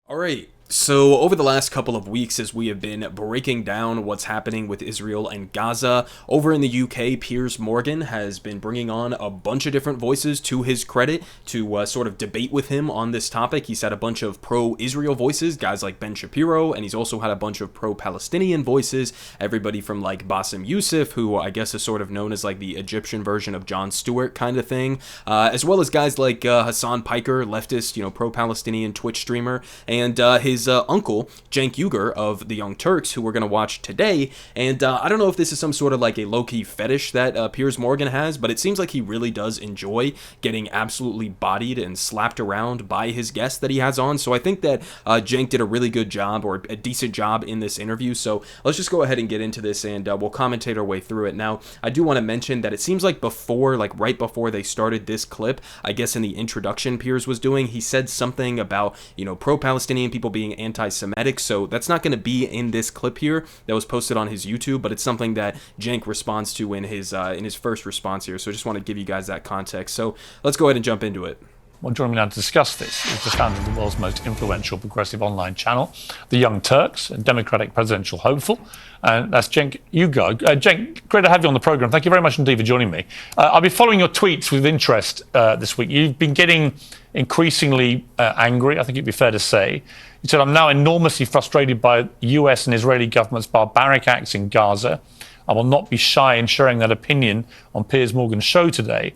All right. So, over the last couple of weeks, as we have been breaking down what's happening with Israel and Gaza, over in the UK, Piers Morgan has been bringing on a bunch of different voices to his credit to sort of debate with him on this topic. He's had a bunch of pro-Israel voices, guys like Ben Shapiro, and he's also had a bunch of pro-Palestinian voices, everybody from like Bassem Youssef, who I guess is sort of known as like the Egyptian version of Jon Stewart kind of thing, as well as guys like Hassan Piker, leftist, pro-Palestinian Twitch streamer, and his uncle, Cenk of the Young Turks, who we're going to watch today. And I don't know if this is some sort of like a low-key fetish that Piers Morgan has, but it seems like he really does enjoy getting absolutely bodied and slapped around by his guests that he has on. So I think that Cenk did a really good job, or a decent job in this interview. So let's just go ahead and get into this, and we'll commentate our way through it. Now, I do want to mention that it seems like right before they started this clip, I guess in the introduction Piers was doing, he said something about, pro-Palestinian people being anti-Semitic, so that's not going to be in this clip here that was posted on his YouTube, but it's something that Cenk responds to in his first response here, so I just want to give you guys that context. So let's go ahead and jump into it. Well, joining me now to discuss this is the founder of the world's most influential progressive online channel, The Young Turks, a Democratic presidential hopeful. And that's Cenk Uygur. Cenk, great to have you on the programme. Thank you very much indeed for joining me. I've been following your tweets with interest this week. You've been getting increasingly angry, I think it'd be fair to say. You said, I'm now enormously frustrated by US and Israeli government's barbaric acts in Gaza. I will not be shy in sharing that opinion on Piers Morgan's show today.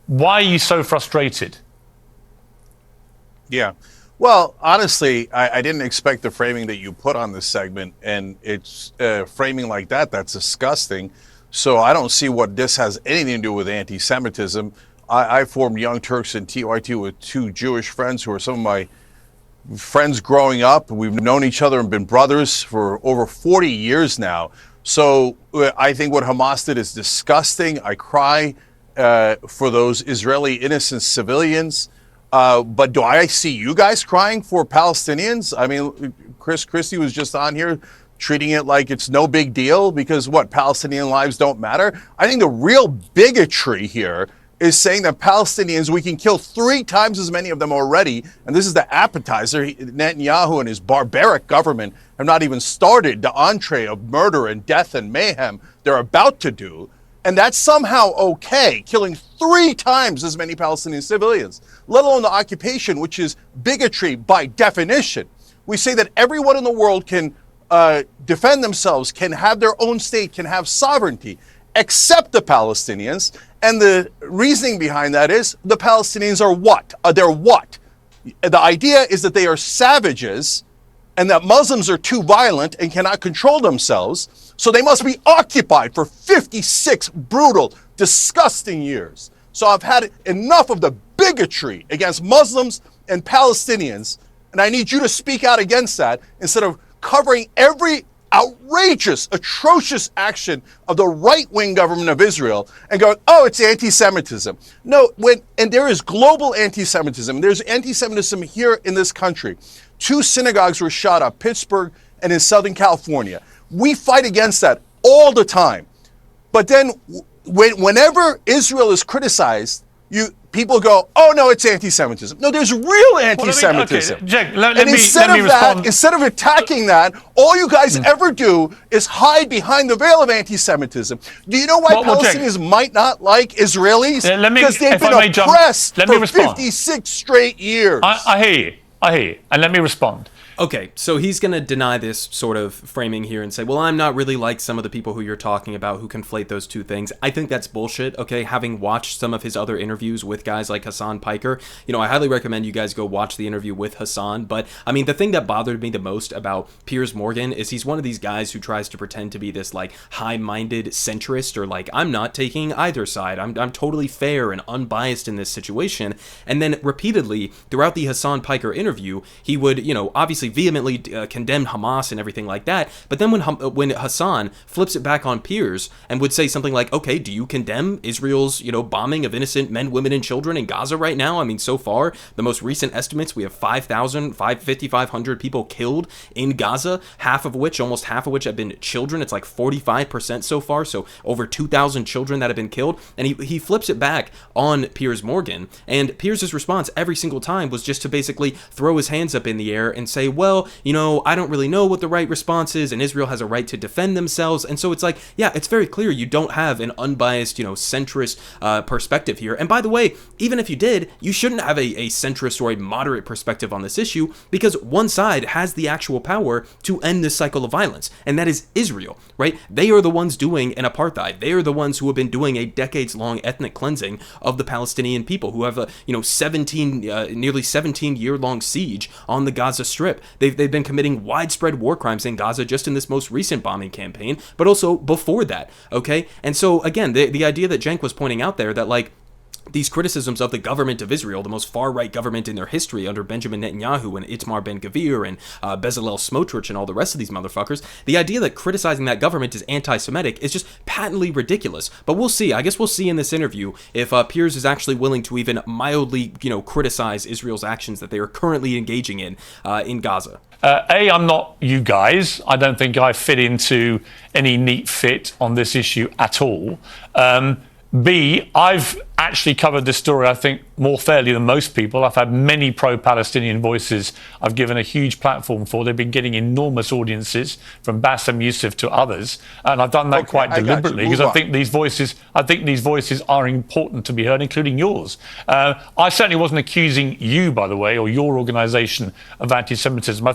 Why are you so frustrated? Yeah. Well, honestly, I didn't expect the framing that you put on this segment, and it's framing like that. That's disgusting. So I don't see what this has anything to do with anti-Semitism. I formed Young Turks and TYT with two Jewish friends who are some of my friends growing up. We've known each other and been brothers for over 40 years now. So I think what Hamas did is disgusting. I cry for those Israeli innocent civilians. But do I see you guys crying for Palestinians? I mean, Chris Christie was just on here treating it like it's no big deal because Palestinian lives don't matter? I think the real bigotry here is saying that Palestinians, we can kill 3 times as many of them already. And this is the appetizer. Netanyahu and his barbaric government have not even started the entree of murder and death and mayhem they're about to do. And that's somehow okay, killing 3 times as many Palestinian civilians, let alone the occupation, which is bigotry by definition. We say that everyone in the world can defend themselves, can have their own state, can have sovereignty, except the Palestinians. And the reasoning behind that is the Palestinians are what? They're what? The idea is that they are savages and that Muslims are too violent and cannot control themselves, so they must be occupied for 56 brutal, disgusting years. So I've had enough of the bigotry against Muslims and Palestinians, and I need you to speak out against that instead of covering every outrageous, atrocious action of the right-wing government of Israel and going, oh, it's anti-Semitism. No, and there is global anti-Semitism. There's anti-Semitism here in this country. 2 synagogues were shot up, Pittsburgh and in Southern California. We fight against that all the time. But then whenever Israel is criticized, people go, oh, no, it's anti-Semitism. No, there's real anti-Semitism. Instead of attacking that, all you guys ever do is hide behind the veil of anti-Semitism. Do you know why Palestinians might not like Israelis? Because they've been oppressed for 56 straight years. I hear you. And let me respond. Okay, so he's going to deny this sort of framing here and say, well, I'm not really like some of the people who you're talking about who conflate those two things. I think that's bullshit, okay? Having watched some of his other interviews with guys like Hassan Piker, I highly recommend you guys go watch the interview with Hassan. But, I mean, the thing that bothered me the most about Piers Morgan is he's one of these guys who tries to pretend to be this, like, high-minded centrist or, like, I'm not taking either side. I'm totally fair and unbiased in this situation. And then repeatedly, throughout the Hassan Piker interview, he would, obviously vehemently condemned Hamas and everything like that, but then when Hassan flips it back on Piers and would say something like, okay, do you condemn Israel's bombing of innocent men, women, and children in Gaza right now? I mean, so far, the most recent estimates, we have 5,500 people killed in Gaza, almost half of which have been children. It's like 45% so far, so over 2,000 children that have been killed, and he flips it back on Piers Morgan, and Piers' response every single time was just to basically throw his hands up in the air and say, well, I don't really know what the right response is, and Israel has a right to defend themselves. And so it's like, yeah, it's very clear you don't have an unbiased, centrist perspective here. And by the way, even if you did, you shouldn't have a centrist or a moderate perspective on this issue, because one side has the actual power to end this cycle of violence, and that is Israel, right? They are the ones doing an apartheid. They are the ones who have been doing a decades-long ethnic cleansing of the Palestinian people, who have a nearly 17-year-long siege on the Gaza Strip. They've been committing widespread war crimes in Gaza just in this most recent bombing campaign, but also before that, okay? And so again, the idea that Cenk was pointing out there, that like these criticisms of the government of Israel, the most far-right government in their history under Benjamin Netanyahu and Itamar Ben-Gvir and Bezalel Smotrich and all the rest of these motherfuckers, the idea that criticizing that government is anti-Semitic is just patently ridiculous. But we'll see. I guess we'll see in this interview if Piers is actually willing to even mildly, criticize Israel's actions that they are currently engaging in Gaza. I'm not you guys. I don't think I fit into any neat fit on this issue at all. B, I've actually covered this story, I think, more fairly than most people. I've had many pro-Palestinian voices I've given a huge platform for. They've been getting enormous audiences, from Bassem Youssef to others, and I've done that quite deliberately because I think these voices are important to be heard, including yours. I certainly wasn't accusing you, by the way, or your organisation of anti-Semitism.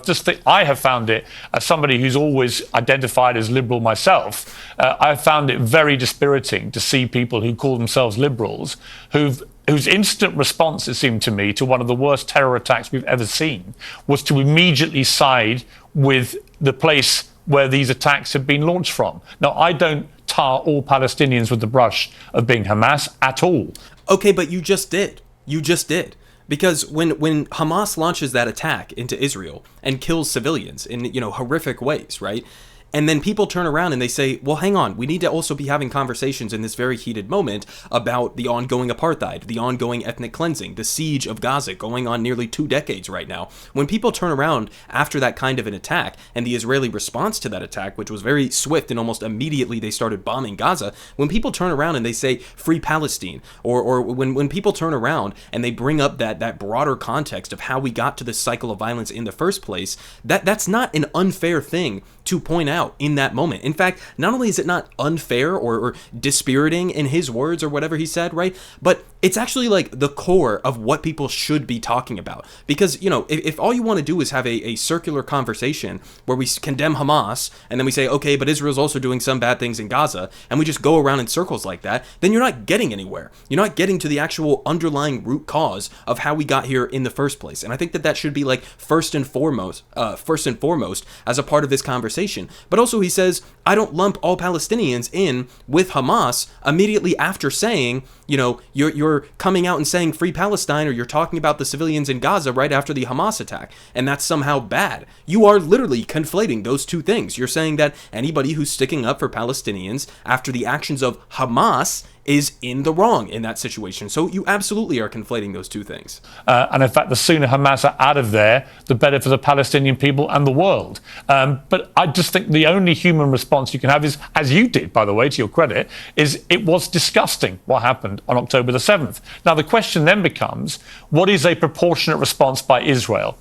I have found it, as somebody who's always identified as liberal myself, I've found it very dispiriting to see people who call themselves liberals whose instant response, it seemed to me, to one of the worst terror attacks we've ever seen was to immediately side with the place where these attacks have been launched from. Now, I don't tar all Palestinians with the brush of being Hamas at all. Okay, but you just did. You just did. Because when Hamas launches that attack into Israel and kills civilians in, horrific ways, right? And then people turn around and they say, well, hang on, we need to also be having conversations in this very heated moment about the ongoing apartheid, the ongoing ethnic cleansing, the siege of Gaza going on nearly 2 decades right now. When people turn around after that kind of an attack and the Israeli response to that attack, which was very swift and almost immediately they started bombing Gaza, when people turn around and they say free Palestine, or when people turn around and they bring up that broader context of how we got to this cycle of violence in the first place, that's not an unfair thing to point out in that moment. In fact, not only is it not unfair or dispiriting in his words or whatever he said, right? But it's actually like the core of what people should be talking about. Because, if all you want to do is have a circular conversation where we condemn Hamas and then we say, okay, but Israel's also doing some bad things in Gaza, and we just go around in circles like that, then you're not getting anywhere. You're not getting to the actual underlying root cause of how we got here in the first place. And I think that should be like first and foremost as a part of this conversation. But also he says, I don't lump all Palestinians in with Hamas immediately after saying, you're coming out and saying free Palestine, or you're talking about the civilians in Gaza right after the Hamas attack, and that's somehow bad. You are literally conflating those two things. You're saying that anybody who's sticking up for Palestinians after the actions of Hamas is in the wrong in that situation. So you absolutely are conflating those two things. And in fact, the sooner Hamas are out of there, the better for the Palestinian people and the world. But I just think the only human response you can have is, as you did, by the way, to your credit, is it was disgusting what happened on October the 7th. Now, the question then becomes, what is a proportionate response by Israel?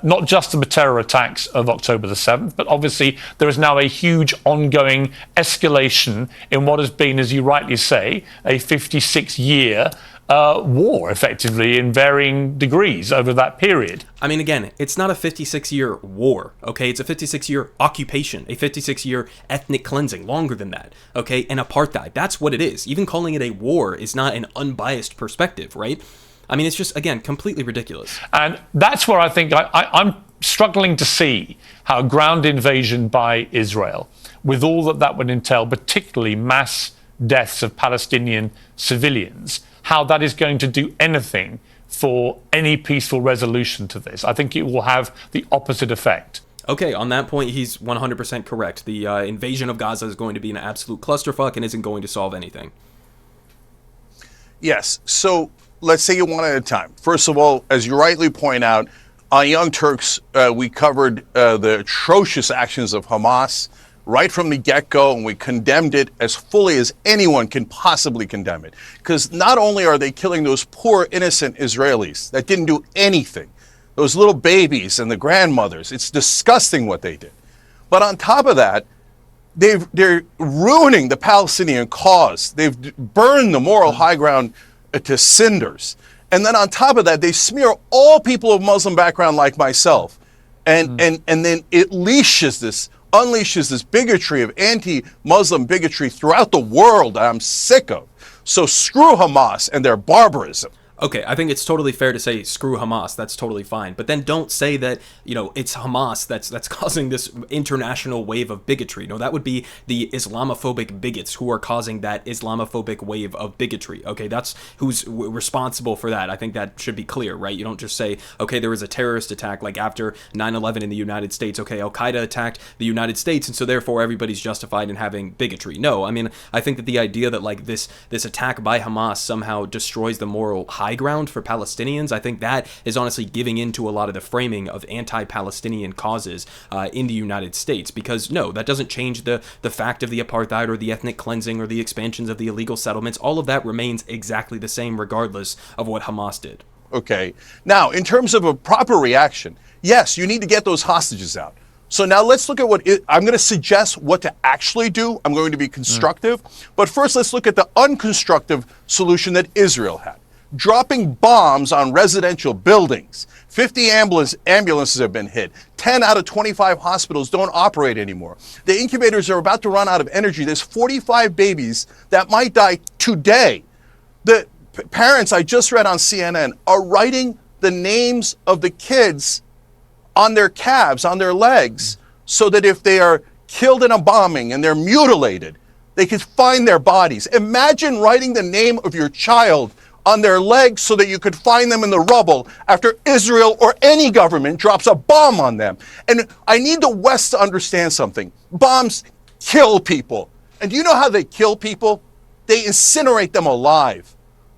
Not just the terror attacks of October the 7th, but obviously there is now a huge ongoing escalation in what has been, as you rightly say, a 56-year war, effectively, in varying degrees over that period. I mean, again, it's not a 56-year war, okay? It's a 56-year occupation, a 56-year ethnic cleansing, longer than that, okay? And apartheid, that's what it is. Even calling it a war is not an unbiased perspective, right? I mean, it's just, again, completely ridiculous. And that's where I think I'm struggling to see how a ground invasion by Israel, with all that would entail, particularly mass deaths of Palestinian civilians, how that is going to do anything for any peaceful resolution to this. I think it will have the opposite effect. Okay, on that point, he's 100% correct. The invasion of Gaza is going to be an absolute clusterfuck and isn't going to solve anything. Yes. So let's take it one at a time. First of all, as you rightly point out, on Young Turks, we covered the atrocious actions of Hamas right from the get-go, and we condemned it as fully as anyone can possibly condemn it. Because not only are they killing those poor, innocent Israelis that didn't do anything, those little babies and the grandmothers. It's disgusting what they did. But on top of that, they're ruining the Palestinian cause. They've burned the moral high ground to cinders. And then on top of that, they smear all people of Muslim background like myself. And then it unleashes this bigotry of anti-Muslim bigotry throughout the world that I'm sick of. So screw Hamas and their barbarism. Okay, I think it's totally fair to say screw Hamas. That's totally fine. But then don't say that, it's Hamas that's causing this international wave of bigotry. No, that would be the Islamophobic bigots who are causing that Islamophobic wave of bigotry. Okay, that's who's responsible for that. I think that should be clear, right? You don't just say, okay, there was a terrorist attack like after 9/11 in the United States. Okay, Al-Qaeda attacked the United States, and so therefore everybody's justified in having bigotry. No, I mean, I think that the idea that like this attack by Hamas somehow destroys the moral high ground for Palestinians, I think that is honestly giving into a lot of the framing of anti-Palestinian causes in the United States, because no, that doesn't change the fact of the apartheid or the ethnic cleansing or the expansions of the illegal settlements. All of that remains exactly the same regardless of what Hamas did. Okay. Now, in terms of a proper reaction, yes, you need to get those hostages out. So now let's look at I'm going to suggest what to actually do. I'm going to be constructive. But first, let's look at the unconstructive solution that Israel had. Dropping bombs on residential buildings. 50 ambulances have been hit. 10 out of 25 hospitals don't operate anymore. The incubators are about to run out of energy. There's 45 babies that might die today. The parents I just read on CNN are writing the names of the kids on their calves, on their legs, so that if they are killed in a bombing and they're mutilated, they could find their bodies. Imagine writing the name of your child on their legs so that you could find them in the rubble after Israel or any government drops a bomb on them. And I need the West to understand something. Bombs kill people. And do you know how they kill people? They incinerate them alive,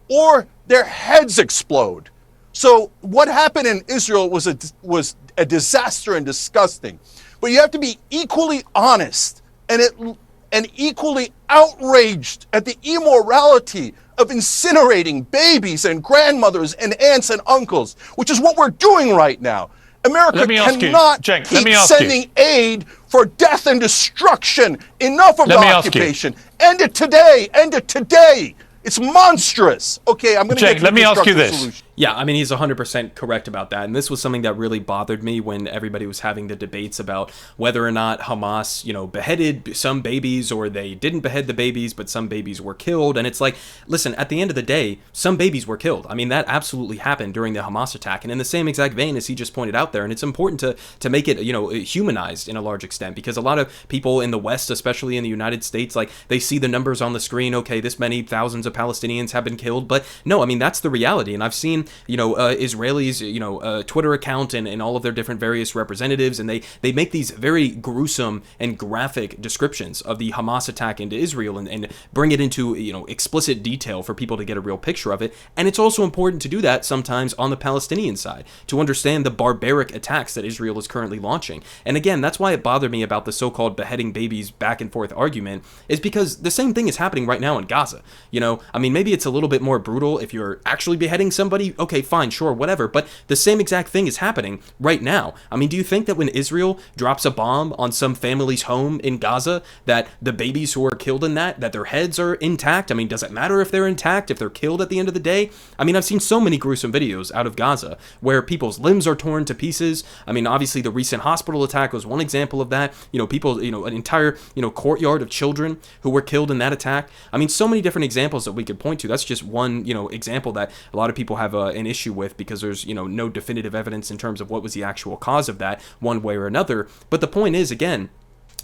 or their heads explode. So what happened in Israel was a disaster and disgusting. But you have to be equally honest and equally outraged at the immorality of incinerating babies and grandmothers and aunts and uncles, which is what we're doing right now. America cannot keep sending aid for death and destruction. Enough of the occupation. End it today. End it today. It's monstrous. Okay, I'm going to let me ask you this. Solution. Yeah, I mean, he's 100% correct about that. And this was something that really bothered me when everybody was having the debates about whether or not Hamas, beheaded some babies, or they didn't behead the babies, but some babies were killed. And it's like, listen, at the end of the day, some babies were killed. I mean, that absolutely happened during the Hamas attack. And in the same exact vein as he just pointed out there, and it's important to make it, humanized in a large extent, because a lot of people in the West, especially in the United States, like, they see the numbers on the screen, okay, this many thousands of Palestinians have been killed. But no, I mean, that's the reality. And I've seen Israelis, Twitter account and all of their different various representatives, and they make these very gruesome and graphic descriptions of the Hamas attack into Israel and bring it into, explicit detail for people to get a real picture of it. And it's also important to do that sometimes on the Palestinian side, to understand the barbaric attacks that Israel is currently launching. And again, that's why it bothered me about the so-called beheading babies back and forth argument, is because the same thing is happening right now in Gaza. I mean, maybe it's a little bit more brutal if you're actually beheading somebody. Okay, fine, sure, whatever. But the same exact thing is happening right now. I mean, do you think that when Israel drops a bomb on some family's home in Gaza, that the babies who are killed in that their heads are intact? I mean, does it matter if they're intact, if they're killed at the end of the day? I mean, I've seen so many gruesome videos out of Gaza where people's limbs are torn to pieces. I mean, obviously the recent hospital attack was one example of that. People, an entire, courtyard of children who were killed in that attack. I mean, so many different examples that we could point to. That's just one, example that a lot of people have an issue with, because there's, no definitive evidence in terms of what was the actual cause of that one way or another. But the point is, again,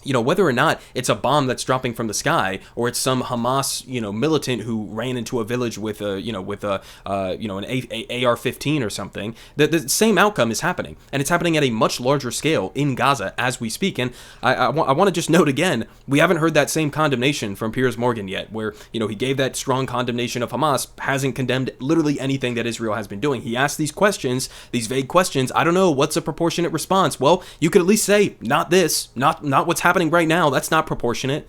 whether or not it's a bomb that's dropping from the sky, or it's some Hamas, militant who ran into a village with an AR-15 or something, the same outcome is happening, and it's happening at a much larger scale in Gaza as we speak. And I want to just note again, we haven't heard that same condemnation from Piers Morgan yet, where he gave that strong condemnation of Hamas, hasn't condemned literally anything that Israel has been doing. He asked these questions, these vague questions. I don't know, what's a proportionate response? Well, you could at least say, not this, not what's happening right now. That's not proportionate.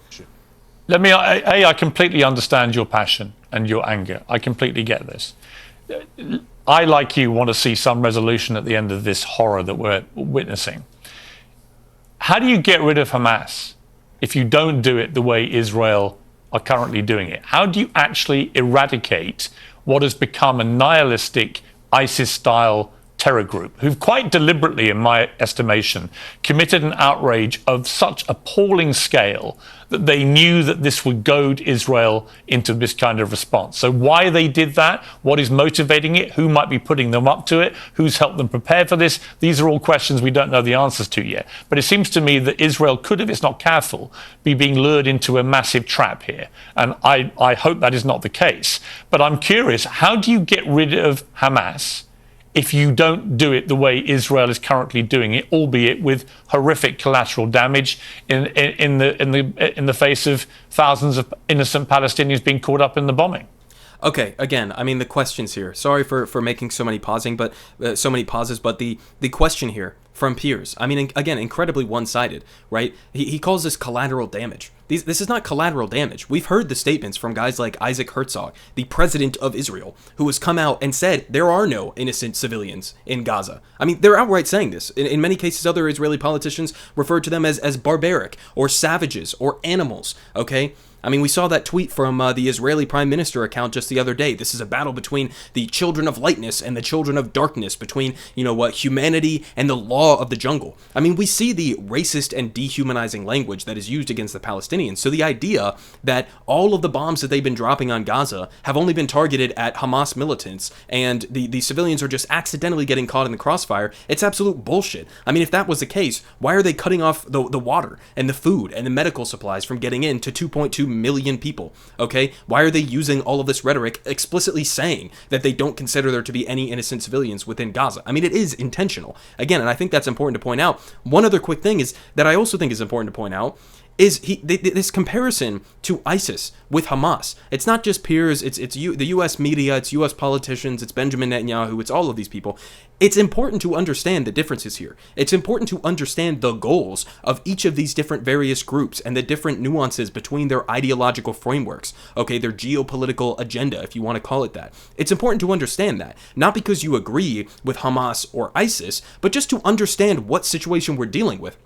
I completely understand your passion and your anger. I completely get this. I, like you, want to see some resolution at the end of this horror that we're witnessing. How do you get rid of Hamas if you don't do it the way Israel are currently doing it? How do you actually eradicate what has become a nihilistic ISIS-style terror group who've quite deliberately, in my estimation, committed an outrage of such appalling scale that they knew that this would goad Israel into this kind of response? So why they did that, what is motivating it, who might be putting them up to it, who's helped them prepare for this, these are all questions we don't know the answers to yet. But it seems to me that Israel could, if it's not careful, be being lured into a massive trap here. And I hope that is not the case. But I'm curious, how do you get rid of Hamas if you don't do it the way Israel is currently doing it, albeit with horrific collateral damage in the face of thousands of innocent Palestinians being caught up in the bombing? Okay, again, I mean, the questions here. Sorry for making so many pauses, but the question here from Piers, I mean, again, incredibly one-sided, right? He calls this collateral damage. This is not collateral damage. We've heard the statements from guys like Isaac Herzog, the president of Israel, who has come out and said there are no innocent civilians in Gaza. I mean, they're outright saying this. In many cases, other Israeli politicians referred to them as barbaric or savages or animals, okay? I mean, we saw that tweet from the Israeli Prime Minister account just the other day. This is a battle between the children of lightness and the children of darkness, between, humanity and the law of the jungle. I mean, we see the racist and dehumanizing language that is used against the Palestinians. So the idea that all of the bombs that they've been dropping on Gaza have only been targeted at Hamas militants and the civilians are just accidentally getting caught in the crossfire, it's absolute bullshit. I mean, if that was the case, why are they cutting off the water and the food and the medical supplies from getting in to 2.2 million people, okay? Why are they using all of this rhetoric explicitly saying that they don't consider there to be any innocent civilians within Gaza? I mean, it is intentional. Again, and I think that's important to point out. One other quick thing is that I also think is important to point out is this comparison to ISIS with Hamas. It's not just Piers, it's the U.S. media, it's U.S. politicians, it's Benjamin Netanyahu, it's all of these people. It's important to understand the differences here. It's important to understand the goals of each of these different various groups and the different nuances between their ideological frameworks, okay, their geopolitical agenda, if you want to call it that. It's important to understand that, not because you agree with Hamas or ISIS, but just to understand what situation we're dealing with.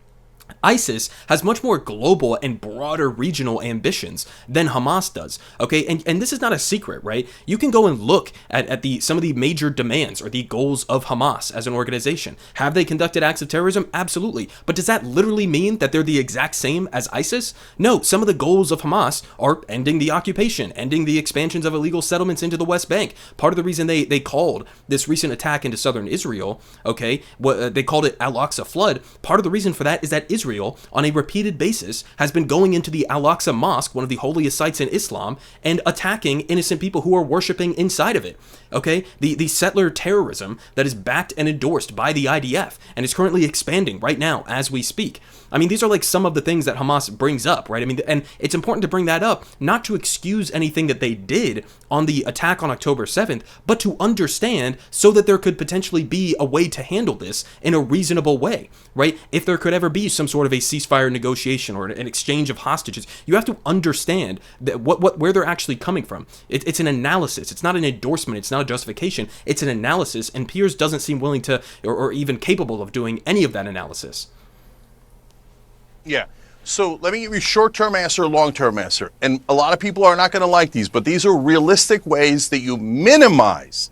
ISIS has much more global and broader regional ambitions than Hamas does, okay? And this is not a secret, right? You can go and look at some of the major demands or the goals of Hamas as an organization. Have they conducted acts of terrorism? Absolutely. But does that literally mean that they're the exact same as ISIS? No, some of the goals of Hamas are ending the occupation, ending the expansions of illegal settlements into the West Bank. Part of the reason they called this recent attack into southern Israel, okay, they called it Al-Aqsa flood. Part of the reason for that is that Israel, on a repeated basis, has been going into the Al-Aqsa Mosque, one of the holiest sites in Islam, and attacking innocent people who are worshiping inside of it. Okay, the settler terrorism that is backed and endorsed by the IDF and is currently expanding right now as we speak. I mean, these are like some of the things that Hamas brings up, right? I mean, and it's important to bring that up, not to excuse anything that they did on the attack on October 7th, but to understand so that there could potentially be a way to handle this in a reasonable way, right? If there could ever be some sort of a ceasefire negotiation or an exchange of hostages, you have to understand that where they're actually coming from. It's an analysis. It's not an endorsement. It's not a justification. It's an analysis, and Piers doesn't seem willing to or even capable of doing any of that analysis. Yeah. So let me give you a short-term answer, long-term answer. And a lot of people are not going to like these, but these are realistic ways that you minimize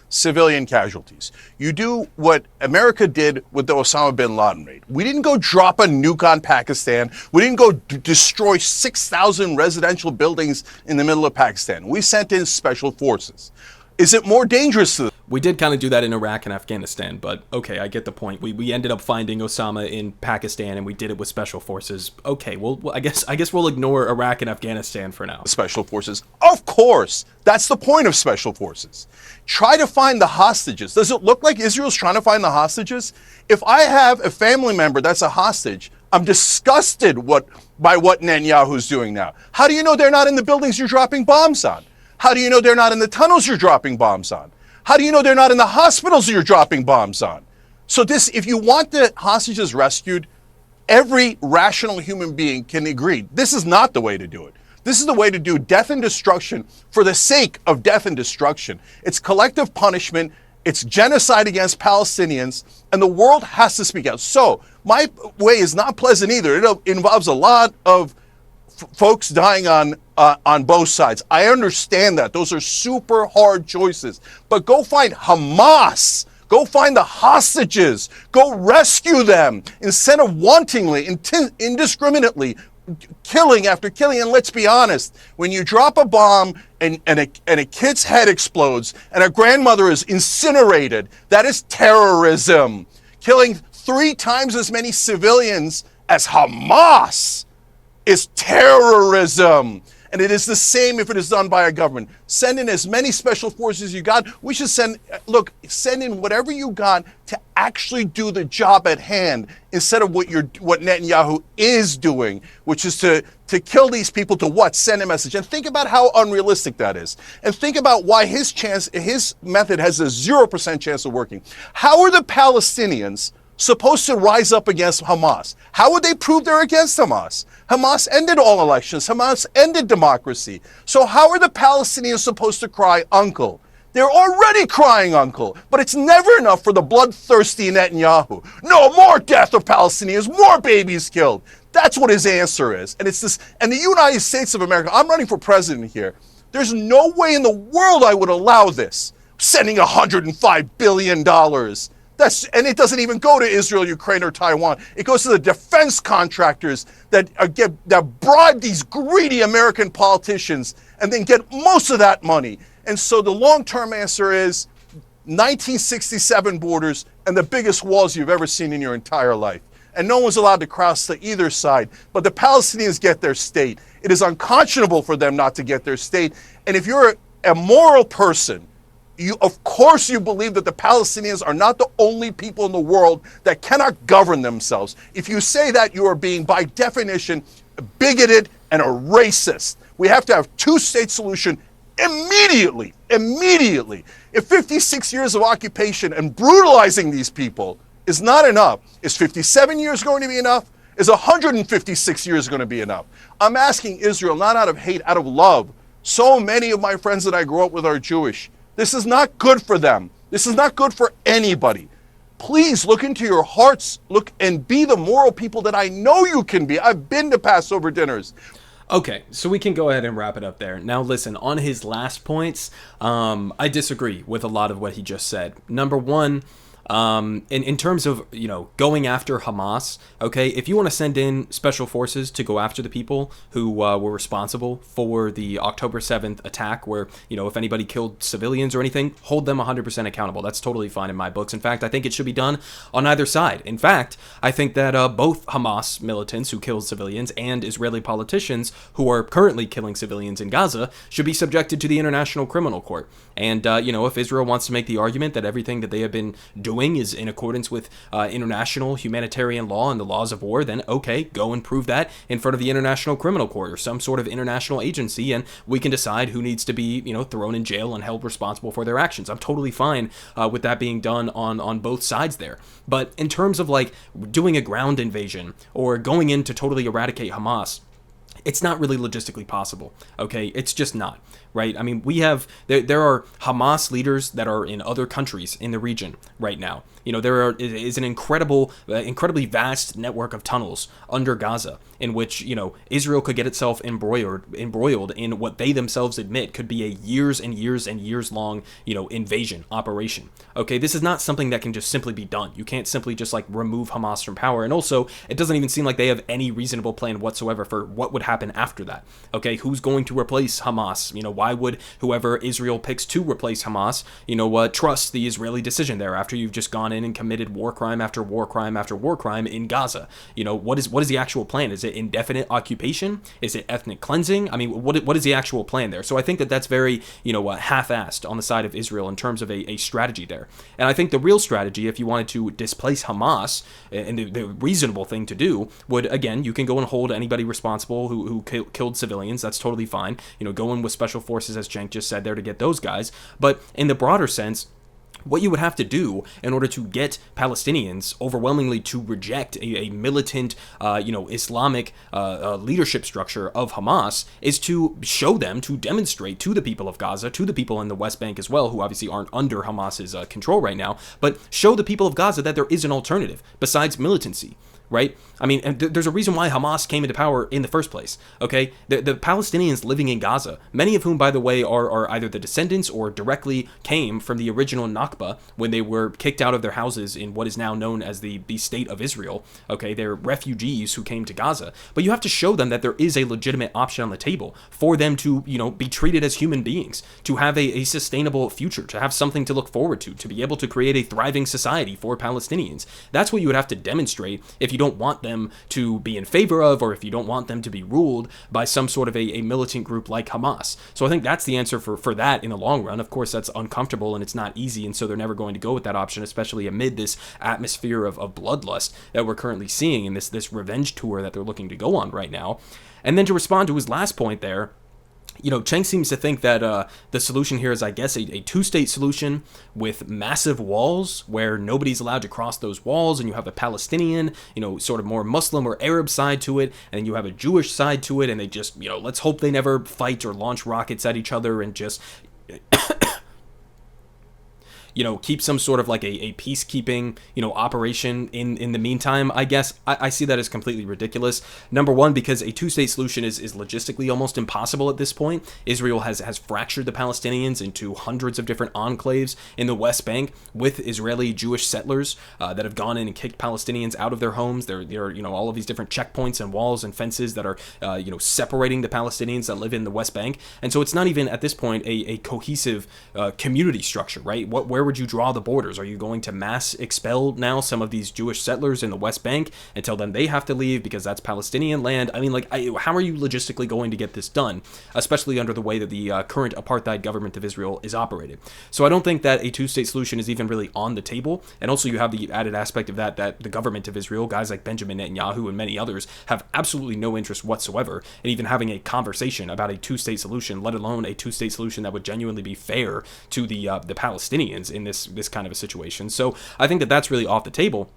civilian casualties. You do what America did with the Osama bin Laden raid. We didn't go drop a nuke on Pakistan. We didn't go destroy 6,000 residential buildings in the middle of Pakistan. We sent in special forces. Is it more dangerous to them? We did kind of do that in Iraq and Afghanistan, but okay, I get the point. We ended up finding Osama in Pakistan, and we did it with special forces. Okay, well, I guess we'll ignore Iraq and Afghanistan for now. Special forces, of course. That's the point of special forces. Try to find the hostages. Does it look like Israel's trying to find the hostages? If I have a family member that's a hostage, I'm disgusted by what Netanyahu's doing now. How do you know they're not in the buildings you're dropping bombs on? How do you know they're not in the tunnels you're dropping bombs on? How do you know they're not in the hospitals you're dropping bombs on? So if you want the hostages rescued, every rational human being can agree this is not the way to do it. This is the way to do death and destruction for the sake of death and destruction. It's collective punishment. It's genocide against Palestinians, and the world has to speak out. So my way is not pleasant either. It involves a lot of folks dying on both sides. I understand that. Those are super hard choices. But go find Hamas. Go find the hostages. Go rescue them instead of wantonly, indiscriminately killing after killing. And let's be honest, when you drop a bomb and a kid's head explodes and a grandmother is incinerated, that is terrorism. Killing 3 times as many civilians as Hamas is terrorism. And it is the same if it is done by a government. Send in as many special forces as you got. We should send in whatever you got to actually do the job at hand instead of what Netanyahu is doing, which is to kill these people to what? Send a message. And think about how unrealistic that is. And think about why his method has a 0% chance of working. How are the Palestinians supposed to rise up against Hamas? How would they prove they're against Hamas? Hamas ended all elections. Hamas ended democracy. So how are the Palestinians supposed to cry uncle? They're already crying uncle, but it's never enough for the bloodthirsty Netanyahu. No, more death of Palestinians, more babies killed. That's what his answer is. And it's this, and the United States of America, I'm running for president here. There's no way in the world I would allow this. Sending $105 billion. And it doesn't even go to Israel, Ukraine, or Taiwan. It goes to the defense contractors that bribe these greedy American politicians and then get most of that money. And so the long-term answer is 1967 borders and the biggest walls you've ever seen in your entire life. And no one's allowed to cross to either side. But the Palestinians get their state. It is unconscionable for them not to get their state. And if you're a moral person, of course you believe that the Palestinians are not the only people in the world that cannot govern themselves. If you say that, you are being, by definition, bigoted and a racist. We have to have two-state solution immediately. If 56 years of occupation and brutalizing these people is not enough, is 57 years going to be enough? Is 156 years going to be enough? I'm asking Israel, not out of hate, out of love. So many of my friends that I grew up with are Jewish. This is not good for them. This is not good for anybody. Please look into your hearts, look and be the moral people that I know you can be. I've been to Passover dinners. Okay, so we can go ahead and wrap it up there. Now listen, on his last points, I disagree with a lot of what he just said. Number one, in terms of, going after Hamas, okay, if you want to send in special forces to go after the people who were responsible for the October 7th attack where, if anybody killed civilians or anything, hold them 100% accountable. That's totally fine in my books. In fact, I think it should be done on either side. In fact, I think that both Hamas militants who killed civilians and Israeli politicians who are currently killing civilians in Gaza should be subjected to the International Criminal Court. And, if Israel wants to make the argument that everything that they have been doing is in accordance with international humanitarian law and the laws of war, then okay, go and prove that in front of the International Criminal Court or some sort of international agency, and we can decide who needs to be, thrown in jail and held responsible for their actions. I'm totally fine with that being done on both sides there. But in terms of doing a ground invasion or going in to totally eradicate Hamas, it's not really logistically possible, okay? It's just not, right? I mean, there are Hamas leaders that are in other countries in the region right now. There is an incredibly vast network of tunnels under Gaza in which, Israel could get itself embroiled in what they themselves admit could be a years and years and years long, invasion operation. Okay, this is not something that can just simply be done. You can't simply just remove Hamas from power. And also, it doesn't even seem like they have any reasonable plan whatsoever for what would happen after that. Okay, who's going to replace Hamas? Why would whoever Israel picks to replace Hamas, trust the Israeli decision there after you've just gone in and committed war crime after war crime after war crime in Gaza? What is the actual plan? Is it indefinite occupation? Is it ethnic cleansing? I mean, what is the actual plan there? So I think that that's very, half-assed on the side of Israel in terms of a strategy there. And I think the real strategy, if you wanted to displace Hamas, and the reasonable thing to do would, again, you can go and hold anybody responsible who killed civilians. That's totally fine. Go in with special forces, as Cenk just said there, to get those guys. But in the broader sense, what you would have to do in order to get Palestinians overwhelmingly to reject a militant, Islamic leadership structure of Hamas is to show them, to demonstrate to the people of Gaza, to the people in the West Bank as well, who obviously aren't under Hamas's control right now, but show the people of Gaza that there is an alternative besides militancy. Right? I mean, and there's a reason why Hamas came into power in the first place, okay? The Palestinians living in Gaza, many of whom, by the way, are either the descendants or directly came from the original Nakba when they were kicked out of their houses in what is now known as the state of Israel, okay? They're refugees who came to Gaza. But you have to show them that there is a legitimate option on the table for them to, be treated as human beings, to have a sustainable future, to have something to look forward to be able to create a thriving society for Palestinians. That's what you would have to demonstrate if you don't want them to be in favor of, or if you don't want them to be ruled by some sort of a militant group like Hamas. So I think that's the answer for that in the long run. Of course, that's uncomfortable and it's not easy, and so they're never going to go with that option, especially amid this atmosphere of bloodlust that we're currently seeing in this revenge tour that they're looking to go on right now. And then to respond to his last point there, Cenk seems to think that the solution here is, I guess, a two-state solution with massive walls where nobody's allowed to cross those walls, and you have a Palestinian, sort of more Muslim or Arab side to it, and then you have a Jewish side to it, and they just, let's hope they never fight or launch rockets at each other and just keep some sort of like a peacekeeping, operation in the meantime. I guess I see that as completely ridiculous. Number one, because a two-state solution is logistically almost impossible at this point. Israel has fractured the Palestinians into hundreds of different enclaves in the West Bank with Israeli Jewish settlers that have gone in and kicked Palestinians out of their homes. There are, all of these different checkpoints and walls and fences that are, separating the Palestinians that live in the West Bank. And so it's not even at this point a cohesive community structure, right? Where would you draw the borders? Are you going to mass expel now some of these Jewish settlers in the West Bank and tell them they have to leave because that's Palestinian land? I mean, how are you logistically going to get this done, especially under the way that the current apartheid government of Israel is operated? So I don't think that a two-state solution is even really on the table. And also you have the added aspect of that the government of Israel, guys like Benjamin Netanyahu and many others, have absolutely no interest whatsoever in even having a conversation about a two-state solution, let alone a two-state solution that would genuinely be fair to the Palestinians in this kind of a situation. So I think that that's really off the table.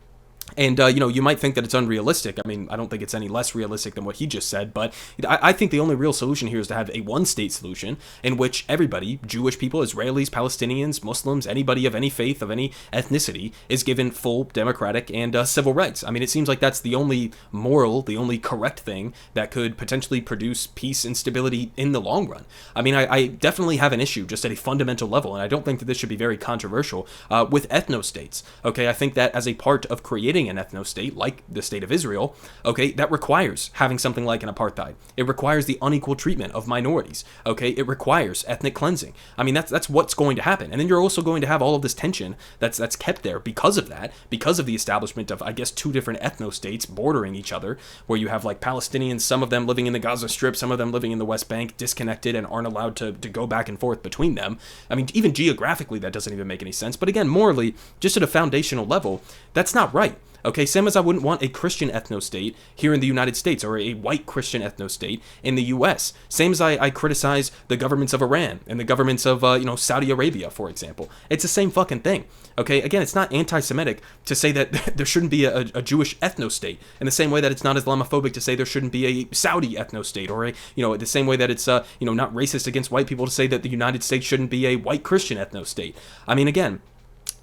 And, you might think that it's unrealistic. I mean, I don't think it's any less realistic than what he just said, but I think the only real solution here is to have a one-state solution in which everybody, Jewish people, Israelis, Palestinians, Muslims, anybody of any faith, of any ethnicity, is given full democratic and civil rights. I mean, it seems like that's the only moral, the only correct thing that could potentially produce peace and stability in the long run. I mean, I definitely have an issue just at a fundamental level, and I don't think that this should be very controversial, with ethno-states. Okay, I think that as a part of creating an ethno-state like the state of Israel, okay, that requires having something like an apartheid. It requires the unequal treatment of minorities. Okay, it requires ethnic cleansing. I mean, that's what's going to happen. And then you're also going to have all of this tension that's kept there because of that, because of the establishment of, I guess, two different ethno-states bordering each other, where you have like Palestinians, some of them living in the Gaza Strip, some of them living in the West Bank, disconnected and aren't allowed to go back and forth between them. I mean, even geographically, that doesn't even make any sense. But again, morally, just at a foundational level, that's not right. Okay, same as I wouldn't want a Christian ethno-state here in the United States or a white Christian ethno-state in the U.S. Same as I criticize the governments of Iran and the governments of, Saudi Arabia, for example. It's the same fucking thing. Okay, again, it's not anti-Semitic to say that there shouldn't be a Jewish ethno-state in the same way that it's not Islamophobic to say there shouldn't be a Saudi ethno-state, or the same way that it's, not racist against white people to say that the United States shouldn't be a white Christian ethno-state. I mean, again,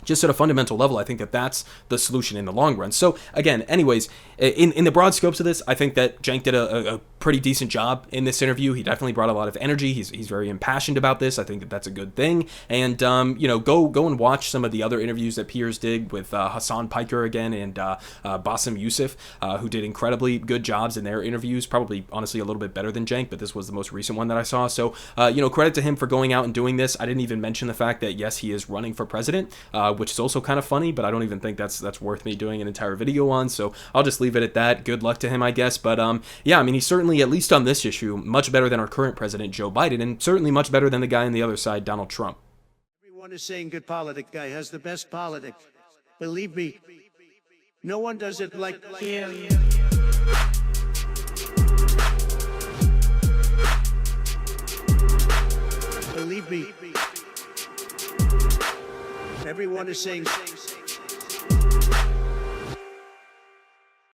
just at a fundamental level, I think that that's the solution in the long run. So again, anyways, in the broad scopes of this, I think that Cenk did a pretty decent job in this interview. He definitely brought a lot of energy. He's very impassioned about this. I think that that's a good thing. And go and watch some of the other interviews that Piers did with Hassan Piker again and Bassem Youssef, who did incredibly good jobs in their interviews. Probably honestly a little bit better than Cenk, but this was the most recent one that I saw. So credit to him for going out and doing this. I didn't even mention the fact that yes, he is running for president, which is also kind of funny, but I don't even think that's worth me doing an entire video on. So I'll just leave it at that. Good luck to him, I guess. But yeah, I mean, he's certainly, at least on this issue, much better than our current president, Joe Biden, and certainly much better than the guy on the other side, Donald Trump. Everyone is saying good politic guy has the best politic. Believe me, no one does it like him. Believe me. Everyone is saying